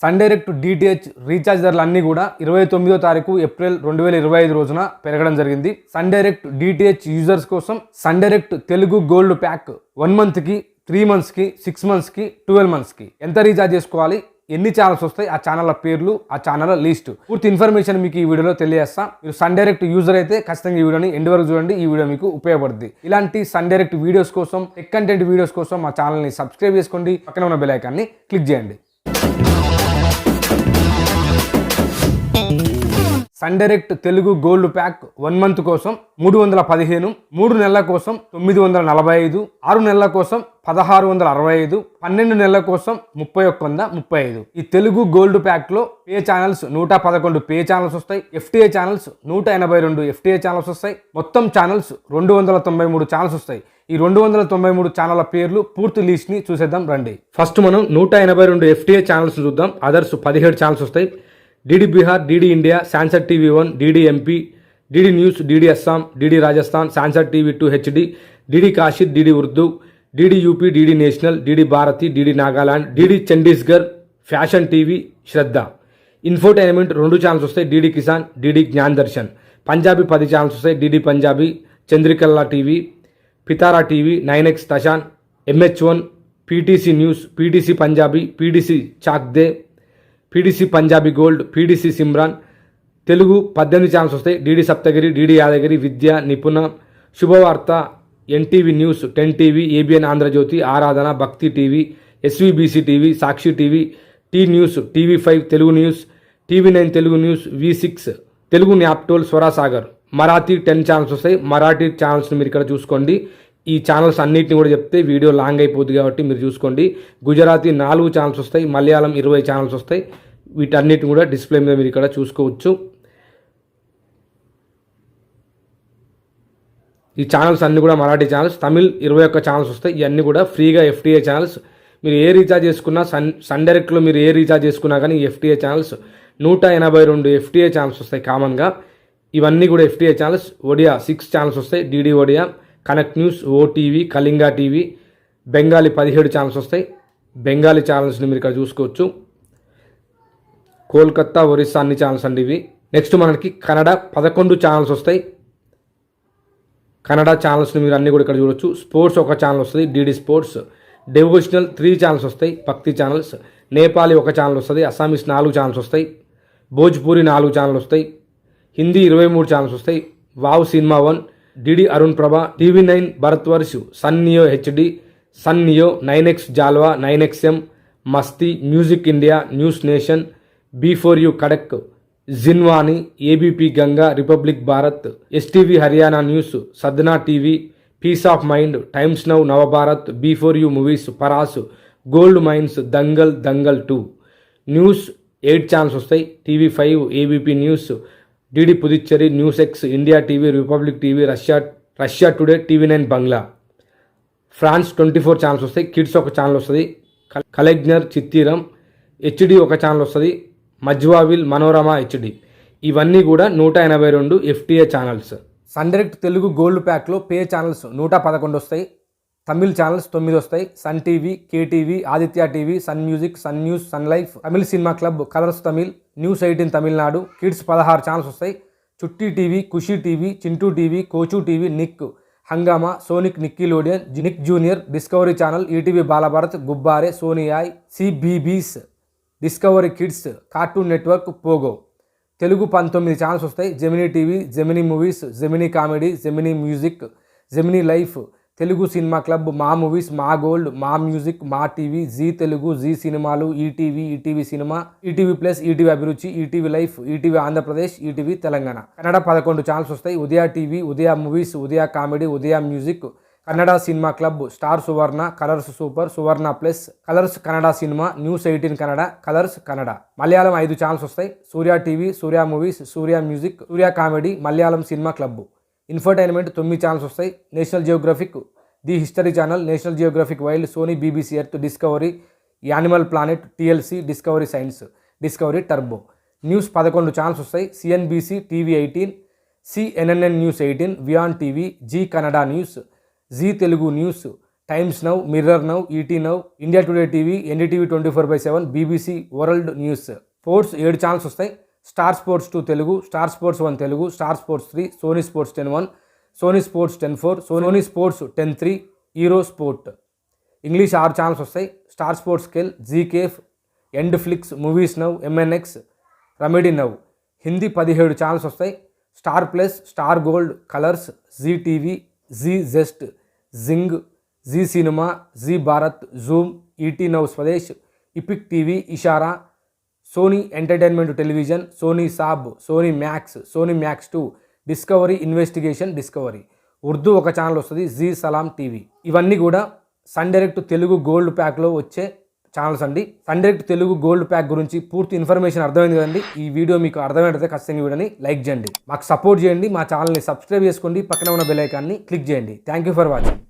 Sun Direct DTH recharge ధరలు అన్నీ కూడా 29వ తారీఖు ఏప్రిల్ 2025 రోజున పెరగడం జరిగింది. సన్ డైరెక్ట్ డిటిహెచ్ యూజర్స్ కోసం Sun direct Telugu gold pack 1 మంత్కి 3 మంత్స్కి 6 మంత్స్కి 12 మంత్స్కి ఎంత రీఛార్జ్ చేసుకోవాలి, ఎన్ని ఛానల్స్ వస్తాయి, ఆ ఛానళ్ళ పేర్లు, ఆ ఛానల్ లిస్ట్ పూర్తి ఇన్ఫర్మేషన్ మీకు ఈ వీడియోలో తెలియజేస్తా. మీరు సన్ డైరెక్ట్ యూజర్ అయితే ఖచ్చితంగా ఈ వీడియోని ఎండ్ వరకు చూడండి. ఈ వీడియో మీకు ఉపయోగపడుతుంది. ఇలాంటి సన్ డైరెక్ట్ వీడియోస్ కోసం, టెక్ కంటెంట్ వీడియోస్ కోసం మా ఛానల్ని సబ్స్క్రైబ్ చేసుకోండి. పక్కన ఉన్న బెల్ ఐకాన్ని క్లిక్ చేయండి. Sun direct Telugu gold pack 1 month కోసం 315, 3 నెలల కోసం 945, 6 నెలల కోసం 1665, 12 నెలల కోసం 3135. ఈ తెలుగు గోల్డ్ ప్యాక్ లో పే ఛానల్స్ 111 పే ఛానల్స్ వస్తాయి. ఎఫ్టీఏ ఛానల్స్ 182 ఎఫ్టీఏ ఛానల్స్ వస్తాయి. మొత్తం ఛానల్స్ 293 ఛానల్స్ వస్తాయి. ఈ 293 ఛానళ్ళ పేర్లు పూర్తి లిస్ట్ ని చూసేద్దాం రండి. ఫస్ట్ మనం 182 ఎఫ్టీఏ ఛానల్స్ చూద్దాం. అదర్స్ 17 ఛానల్స్ వస్తాయి. DD Bihar, DD India, Sanskar TV 1, DD MP, DD news, DD Assam, DD Rajasthan, Sanskar TV 2 HD, DD Kashi, DD Urdu, DD UP, DD national, DD Bharati, DD Nagaland, DD Chandigarh, fashion TV, Shraddha. Infotainment 2 channels వస్తాయి. DD Kisan, DD Gyan Darshan. Punjabi 10 channels వస్తాయి. DD Punjabi, Chardikla TV, Pitaara TV, 9X Tashan, MH1, PTC news, PTC Punjabi, PTC Chakde, PDC Punjabi gold, PDC Simran. Telugu 18 channels వస్తాయి. DD Saptagiri, DD Yadagiri, Vidya, Nipun, Shubhavartha, NTV news, 10 TV, ABN Andhrajyothi, Aradhana, Bhakti TV, SVBC TV, Sakshi TV, T news, TV5 Telugu news, TV9 Telugu news, V6 Telugu Naaptol, Swarasagar. Marathi 10 channels వస్తాయి. మరాఠీ ఛానల్స్ని మీరు ఇక్కడ చూసుకోండి. ఈ channels అన్నిటిని కూడా చెప్తే video long అయిపోతుంది కాబట్టి మీరు చూసుకోండి. గుజరాతీ 4 ఛానల్స్ వస్తాయి. మలయాళం 20 ఛానల్స్ వస్తాయి. వీటన్నిటిని కూడా డిస్ప్లే మీద మీరు ఇక్కడ చూసుకోవచ్చు. ఈ ఛానల్స్ అన్ని కూడా మరాఠీ ఛానల్స్. తమిళ్ 21 ఛానల్స్ వస్తాయి. ఇవన్నీ కూడా ఫ్రీగా ఎఫ్టీఏ ఛానల్స్. మీరు ఏ రీఛార్జ్ చేసుకున్నా సన్ డైరెక్ట్లో మీరు ఏ రీఛార్జ్ చేసుకున్నా కానీ ఎఫ్టీఏ ఛానల్స్ 182 ఎఫ్టీఏ ఛానల్స్ వస్తాయి కామన్గా. ఇవన్నీ కూడా ఎఫ్టీఏ ఛానల్స్. ఒడియా 6 ఛానల్స్ వస్తాయి. DD Odia, connect news, OTV, Kalinga TV. Bengali 17 channels వస్తాయి. బెంగాలీ ఛానల్స్ని మీరు ఇక్కడ చూసుకోవచ్చు. కోల్కత్తా, ఒరిస్సా అన్ని ఛానల్స్ అండి ఇవి. నెక్స్ట్ మనకి కన్నడ 11 ఛానల్స్ వస్తాయి. కన్నడ ఛానల్స్ని మీరు అన్ని కూడా ఇక్కడ చూడవచ్చు. స్పోర్ట్స్ 1 ఛానల్ వస్తుంది. DD sports. డెవోషనల్ 3 ఛానల్స్ వస్తాయి. భక్తి ఛానల్స్. నేపాలీ 1 ఛానల్ వస్తుంది. అస్సామీస్ 4 ఛానల్స్ వస్తాయి. భోజ్పూరి 4 ఛానల్ వస్తాయి. హిందీ 23 ఛానల్స్ వస్తాయి. Wow cinema 1, DD Arun Prabha, TV9 Bharatvarsh, sun neo HD, sun neo, 9X Jalwa, 9XM, Masti, music India, news nation, B4U Kadak, Jinvani, ABP Ganga, republic Bharat, STV Haryana news, Sadhna TV, peace of mind, times now, Navbharat, B4U movies, Paras, gold mines, Dangal, Dangal 2. News 8 channels వస్తాయి. TV5, ABP news, DD Puducherry, news X, India TV, republic TV, Russia today, TV9 Bangla. France 24 channels వస్తాయి. Kids 1 channel వస్తుంది. Kalaignar, చిత్తీరం, HD 1 channel వస్తుంది. మజ్వావిల్, Manorama HD. ఇవన్నీ కూడా 182 FTA channels. Sun direct Telugu gold ప్యాక్లో pay channels 111 వస్తాయి. Tamil channels 9 వస్తాయి. Sun TV, KTV, Aditya TV, sun music, sun news, sun life, Tamil cinema club, colors Tamil, news 18 Tamil Nadu. Kids 16 channels వస్తాయి. Chutti TV, Khushi TV, Chintu TV, Kochu TV, Nick, Hungama, Sonic, Nickelodeon, Nick junior, discovery channel, ETV Balabharat, Gubbare, Sony Yay, CBeebies, discovery kids, cartoon network, Pogo. Telugu 19 channels వస్తాయి. Gemini TV, Gemini movies, Gemini comedy, Gemini music, Gemini life, Telugu cinema club, Maa movies, Maa gold, Maa music, Maa TV, Zee Telugu, Zee సినిమాలు, ETV, ETV cinema, ETV plus, ETV Abhiruchi, ETV life, ETV Andhra Pradesh, ETV Telangana. Kannada 11 channels వస్తాయి. Udaya TV, Udaya movies, Udaya comedy, Udaya music, Kannada cinema club, star Suvarna, Colors super, Suvarna plus, Colors Kannada cinema, news 18 Kannada, Colors Kannada. Malayalam 5 channels వస్తాయి. Surya TV, Surya movies, Surya music, Surya comedy, Malayalam cinema club. Infotainment 9 channels వస్తాయి. National Geographic, the History Channel, National Geographic Wild, Sony, BBC Earth, Discovery, Animal Planet, TLC, Discovery Science, Discovery Turbo. News 11 channels వస్తాయి. CNBC, TV 18, CNN news 18, వియాన్ TV, Zee Kannada news, Zee Telugu news, Times Now, Mirror Now, ET Now, India Today TV, NDTV 24/7, BBC World News. Sports 7 channels వస్తాయి. Star Sports 2 Telugu, Star Sports 1 Telugu, Star Sports 3, Sony Sports 10-1, Sony Sports 10-4, Sony Sports 10-3, Hero sport. English 6 channels వస్తాయి. Star Sports scale, zee cafe, and flix, movies now, MNX, Romedy now. Hindi 17 channels వస్తాయి. Star Plus, Star Gold, Colors, Zee TV, Zee Zest, Zing, Zee cinema, Zee Bharat, Zoom, ET now Swadesh, Epic TV, Ishara, Sony entertainment television, Sony సాబ్, Sony Max, Sony Max 2, Discovery Investigation, Discovery. Urdu 1 channel వస్తుంది, Zee Salaam TV. ఇవన్నీ కూడా Sun direct Telugu gold ప్యాక్లో వచ్చే channels అండి. Sun direct Telugu gold pack గురించి పూర్తి information అర్థమైంది కదండి. ఈ వీడియో మీకు అర్థమైతే ఖచ్చితంగా వీడియోని లైక్ చేయండి, మాకు సపోర్ట్ చేయండి, మా ఛానల్ని సబ్స్క్రైబ్ చేసుకోండి, పక్కన ఉన్న బెల్ ఐకాన్ని క్లిక్ చేయండి. Thank you for watching.